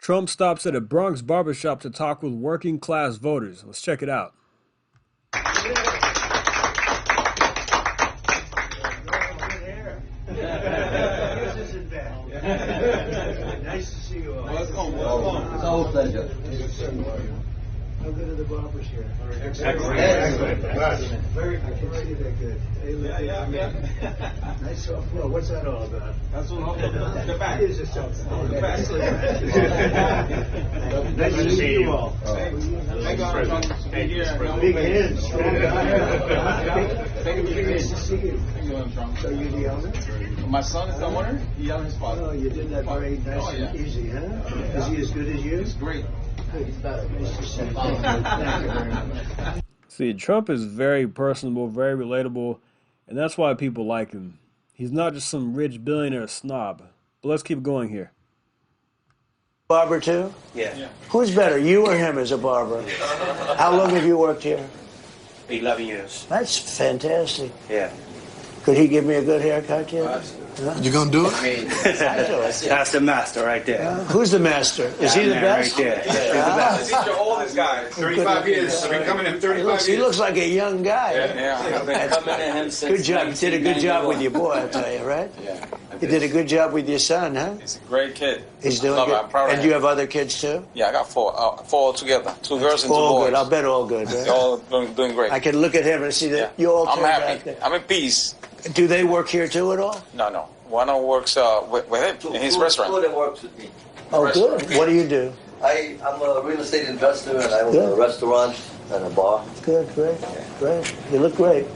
Trump stops at a Bronx barbershop to talk with working class voters. Let's check it out. Nice to see you all. Welcome. It's our pleasure. How good are the barbers here? Excellent. Very good. I can see they're good. They look nice soft floor. What's that all about? That's all about the back. It is a soft floor. The back. Nice to see you all. Big hands, strong guy. Nice to see you. So you're the owner? My son is the owner. He owns his father. Oh, you did that very nice and easy, huh? Is he as good as you? He's great. He's better. Nice to see you. Thank you very much. See, Trump is very personable, very relatable, and that's why people like him. He's not just some rich billionaire snob. But let's keep going here. Barber too? Yeah. Who's better, you or him as a barber? How long have you worked here? 11 years. That's fantastic. Yeah. Could he give me a good haircut here? You gonna do it? That's the master right there. Who's the master? Is he the best? Right there. He's the best. He's your oldest guy. 35 years. I've been coming in 35 years. He looks like a young guy. Yeah. I've been coming in him since. Good job. You did a good job with your boy, I tell you, right? Yeah. You did a good job with your son, huh? He's a great kid. He's doing Love it. good. I'm proud of And him. you have other kids too? Yeah, I got four altogether. Two girls and two All boys. good. I'll bet all good. They're Right? all doing great. I can look at him and see that you all I'm turned out happy. there. I'm in peace. Do they work here too at all? No. One works with him in his restaurant. Two that works with me. Oh, good. What do you do? I'm a real estate investor, and I own Good. a restaurant and a bar. Good, great. You look great.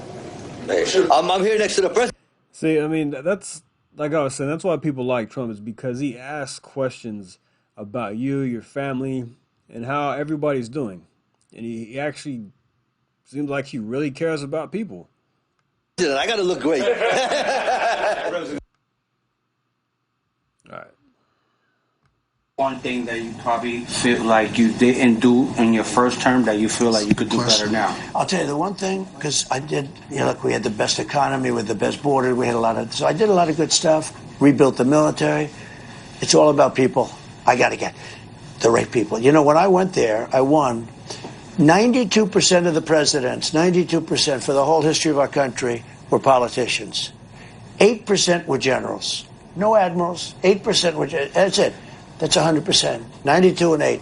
I'm here next to the president. See, I mean, that's, like I was saying, that's why people like Trump, is because he asks questions about you, your family, and how everybody's doing. And he actually seems like he really cares about people. I got to look great. All right. One thing that you probably feel like you didn't do in your first term that you feel like you could do better now. I'll tell you the one thing, because I did, look, we had the best economy with the best border. We had so I did a lot of good stuff, rebuilt the military. It's all about people. I got to get the right people. When I went there, I won 92% of the presidents, 92% for the whole history of our country were politicians. 8% were generals. No admirals. 8% were, that's it. That's 100%. 92 and 8.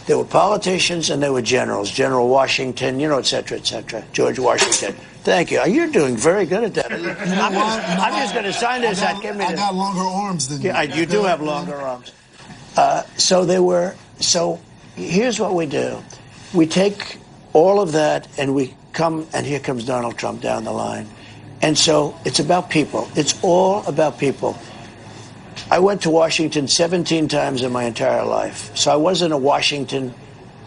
They were politicians and they were generals. General Washington, et cetera, et cetera. George Washington. Thank you. You're doing very good at that. I'm just going to sign this. I got longer arms than you. Yeah, you do have longer arms. So here's what we do. We take all of that and we come, and here comes Donald Trump down the line. And so it's about people. It's all about people. I went to Washington 17 times in my entire life. So I wasn't a Washington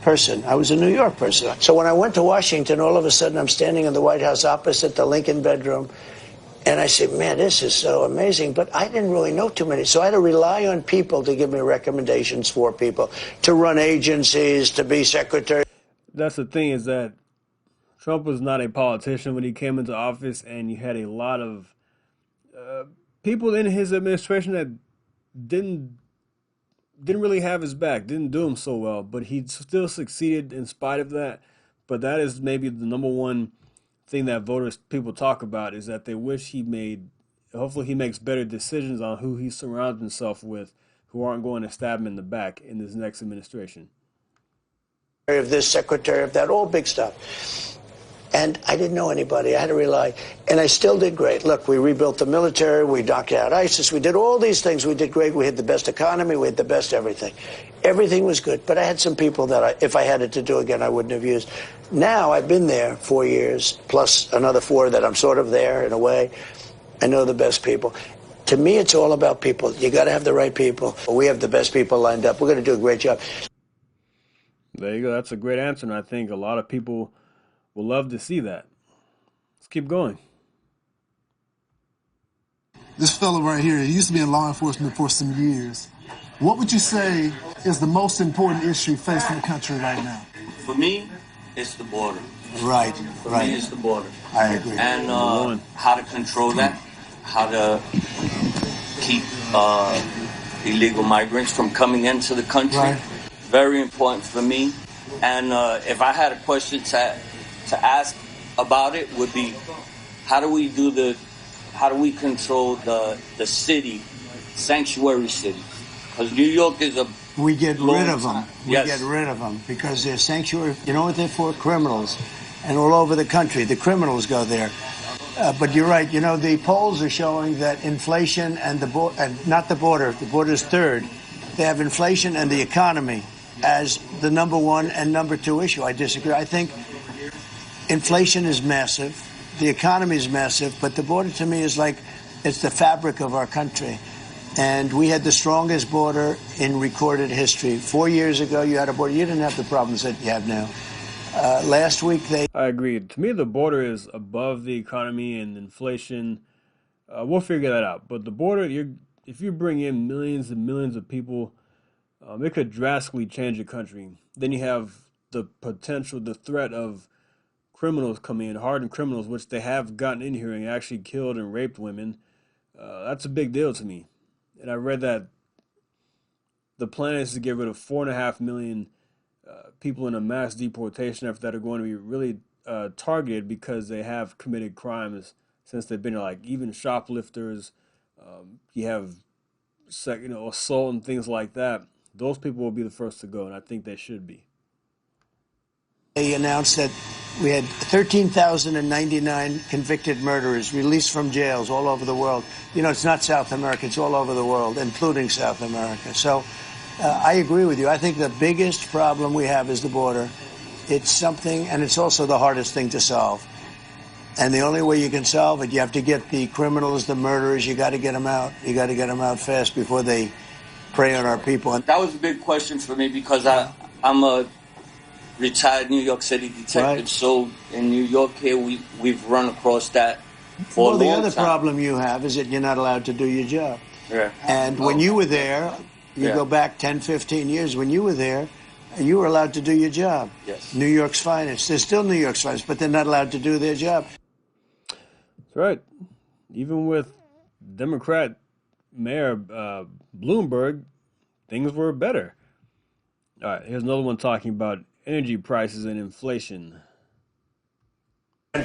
person. I was a New York person. So when I went to Washington, all of a sudden I'm standing in the White House opposite the Lincoln bedroom. And I said, man, this is so amazing. But I didn't really know too many. So I had to rely on people to give me recommendations for people, to run agencies, to be secretary. That's the thing, is that Trump was not a politician when he came into office, and you had a lot of people in his administration that didn't really have his back, didn't do him so well, but he still succeeded in spite of that. But that is maybe the number one thing that people talk about, is that they wish hopefully he makes better decisions on who he surrounds himself with, who aren't going to stab him in the back in this next administration. Of this, secretary of that, all big stuff. And I didn't know anybody. I had to rely. And I still did great. Look, we rebuilt the military. We knocked out ISIS. We did all these things. We did great. We had the best economy. We had the best everything. Everything was good. But I had some people that if I had it to do again, I wouldn't have used. Now I've been there 4 years, plus another 4 that I'm sort of there in a way. I know the best people. To me, it's all about people. You got to have the right people. We have the best people lined up. We're going to do a great job. There you go. That's a great answer, and I think a lot of people will love to see that. Let's keep going. This fella right here, he used to be in law enforcement for some years. What would you say is the most important issue facing the country right now? For me, it's the border. Right. For me, it's the border. I agree. And how to control that, how to keep illegal migrants from coming into the country. Right. Very important for me. And if I had a question to ask about it, would be how do we control the city, sanctuary city? Because New York is a We get rid of them. We Yes. get rid of them because they're sanctuary. You know what they're for? Criminals. And all over the country, the criminals go there. But you're right. You know, the polls are showing that inflation and not the border's third. They have inflation and the economy as the number one and number two issue. I disagree. I think inflation is massive. The economy is massive. But the border to me is like it's the fabric of our country. And we had the strongest border in recorded history. 4 years ago, you had a border. You didn't have the problems that you have now. Last week, I agree. To me, the border is above the economy and inflation. We'll figure that out. But the border, if you bring in millions and millions of people, it could drastically change the country. Then you have the potential, the threat of criminals coming in, hardened criminals, which they have gotten in here and actually killed and raped women. That's a big deal to me. And I read that the plan is to get rid of 4.5 million people in a mass deportation effort that are going to be really targeted because they have committed crimes since they've been here, like even shoplifters. You have assault and things like that. Those people will be the first to go, and I think they should be. they announced that we had 13,099 convicted murderers released from jails all over the world. You know, it's not South America, it's all over the world, including South America. So I agree with you. I think the biggest problem we have is the border. It's something, and it's also the hardest thing to solve. And the only way you can solve it, you have to get the criminals, the murderers, you got to get them out. You got to get them out fast before they prey on our people. And that was a big question for me because I'm a retired New York City detective. Right. So in New York here, we've run across that for a long time. Well, the other problem you have is that you're not allowed to do your job. Yeah. And when you were there, you go back 10, 15 years, when you were there, you were allowed to do your job. Yes. New York's finest. They're still New York's finest, but they're not allowed to do their job. That's right. Even with Democrat Mayor Bloomberg, things were better. All right, here's another one talking about energy prices and inflation.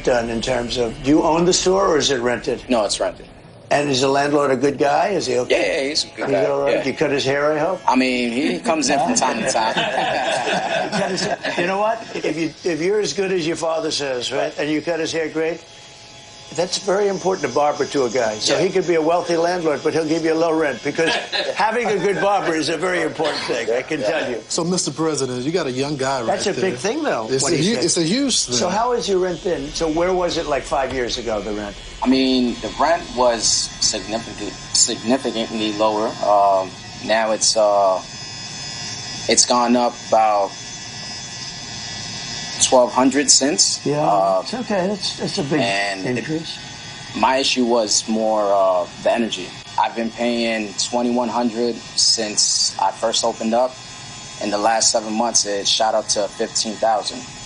Done in terms of, do you own the store or is it rented? No, it's rented. And is the landlord a good guy? Is he okay? Yeah, he's a good He's guy. all right? Yeah. You cut his hair, I hope? I mean, he comes in from time to time. You know what? If you're as good as your father says, right, and you cut his hair great, that's very important to barber to a guy. So he could be a wealthy landlord, but he'll give you a low rent because having a good barber is a very important thing, I can tell you. So, Mr. President, you got a young guy right there. That's a big thing, though. It's a huge thing. So how is your rent then? So where was it like 5 years ago, the rent? I mean, the rent was significantly lower. Now it's gone up about 1,200 since. Yeah, it's okay. That's a big increase. My issue was more the energy. I've been paying $2,100 since I first opened up. In the last 7 months, it shot up to $15,000.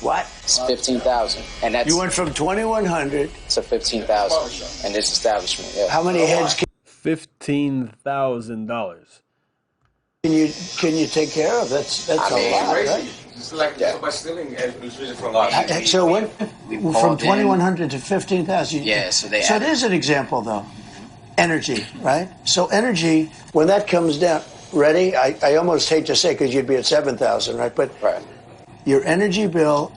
What? It's $15,000, and that's You went from 2,100 to $15,000 in this establishment. Yeah. How many heads $15,000. can you take care of? That's a lot, right? It's like by stealing from us. So when from called in. 2,100 to 15,000. Yeah, so they So added- there's an example though. Energy, right? So energy, when that comes down, ready? I almost hate to say because you'd be at 7,000, right? But Right. your energy bill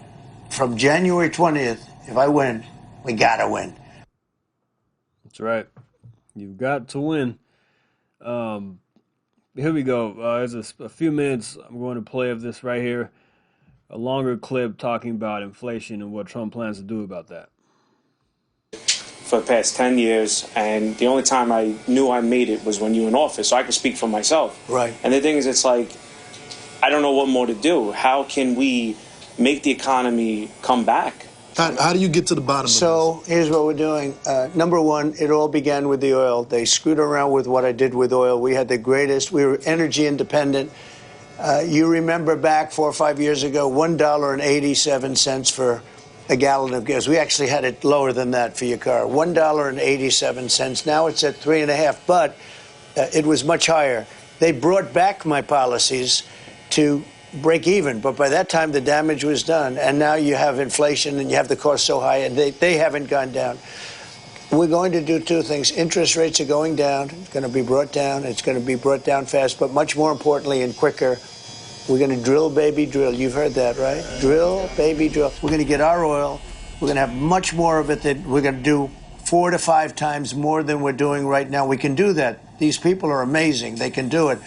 from January 20th, if I win, we gotta win. That's right. You've got to win. Here we go. There's a few minutes I'm going to play of this right here. A longer clip talking about inflation and what Trump plans to do about that. For the past 10 years, and the only time I knew I made it was when you were in office, so I could speak for myself. Right. And the thing is, it's like, I don't know what more to do. How can we make the economy come back? How do you get to the bottom of this? So here's what we're doing. Number one, it all began with the oil. They screwed around with what I did with oil. We had the greatest. We were energy independent. You remember back 4 or 5 years ago, $1.87 for a gallon of gas. We actually had it lower than that for your car. $1.87. Now it's at $3.50. But it was much higher. They brought back my policies to break even, but by that time the damage was done, and now you have inflation and you have the cost so high, and they haven't gone down. We're going to do two things. Interest rates are going down. It's going to be brought down. It's going to be brought down fast, but much more importantly and quicker, we're going to drill, baby, drill. You've heard that, right? Drill, baby, drill. We're going to get our oil. We're going to have much more of it that we're going to do 4 to 5 times more than we're doing right now. We can do that. These people are amazing. They can do it.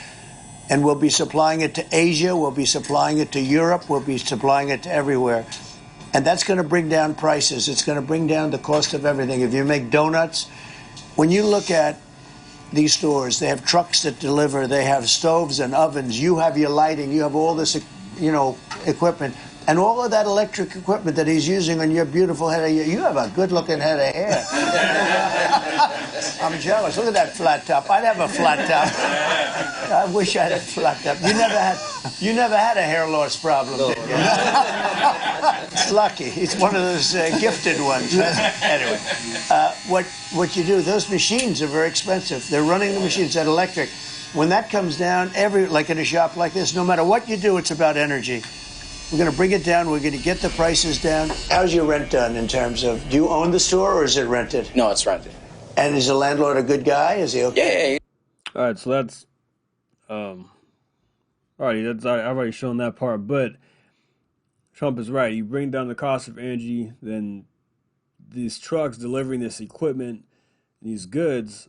And we'll be supplying it to Asia. We'll be supplying it to Europe. We'll be supplying it to everywhere. And that's going to bring down prices. It's going to bring down the cost of everything. If you make donuts, when you look at these stores, they have trucks that deliver. They have stoves and ovens. You have your lighting. You have all this, equipment. And all of that electric equipment that he's using on your beautiful head of hair. You have a good-looking head of hair. I'm jealous. Look at that flat top. I'd have a flat top. I wish I had a flat top. You never had a hair loss problem, did you? It's lucky. It's one of those gifted ones. Anyway, what you do? Those machines are very expensive. They're running the machines that electric. When that comes down, like in a shop like this, no matter what you do, it's about energy. We're going to bring it down. We're going to get the prices down. How's your rent done in terms of, do you own the store or is it rented? No, it's rented. And is the landlord a good guy? Is he okay? Yeah. All right, so that's I've already shown that part, but Trump is right. You bring down the cost of energy, then these trucks delivering this equipment, these goods,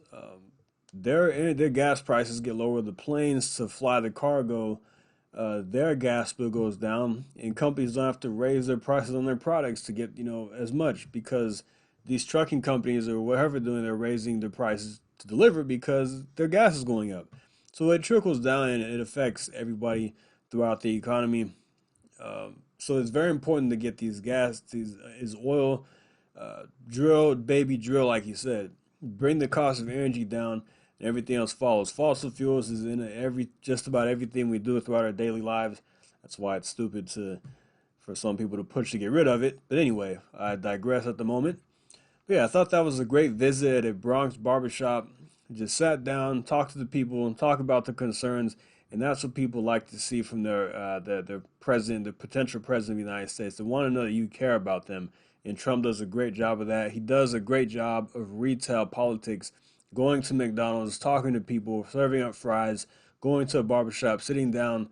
their gas prices get lower. The planes to fly the cargo, their gas bill goes down, and companies don't have to raise their prices on their products to get as much, because these trucking companies or whatever doing, they're raising their prices to deliver because their gas is going up. So it trickles down and it affects everybody throughout the economy. So it's very important to get these oil, drill, baby, drill, like you said. Bring the cost of energy down, and everything else follows. Fossil fuels is in just about everything we do throughout our daily lives. That's why it's stupid for some people to push to get rid of it. But anyway, I digress at the moment. But yeah, I thought that was a great visit at Bronx Barbershop. Just sat down, talked to the people, and talk about the concerns. And that's what people like to see from their president, the potential president of the United States. They want to know that you care about them. And Trump does a great job of that. He does a great job of retail politics, going to McDonald's, talking to people, serving up fries, going to a barbershop, sitting down,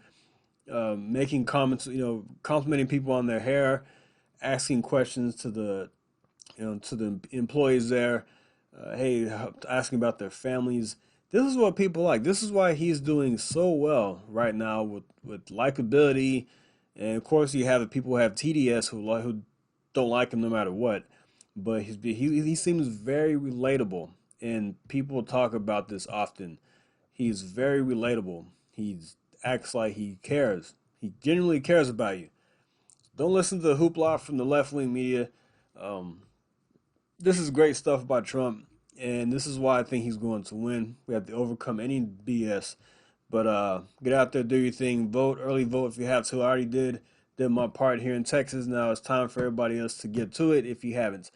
making comments, complimenting people on their hair, asking questions to the employees there, asking about their families. This is what people like. This is why he's doing so well right now with likability. And of course, you have the people who have TDS who don't like him no matter what. But he seems very relatable, and people talk about this often. He's very relatable. He acts like he cares. He genuinely cares about you. Don't listen to the hoopla from the left-wing media. This is great stuff by Trump, and this is why I think he's going to win. We have to overcome any BS. But get out there, do your thing, vote, early vote if you have to. I already did my part here in Texas. Now it's time for everybody else to get to it if you haven't.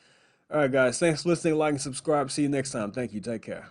All right, guys, thanks for listening, like, and subscribe. See you next time. Thank you. Take care.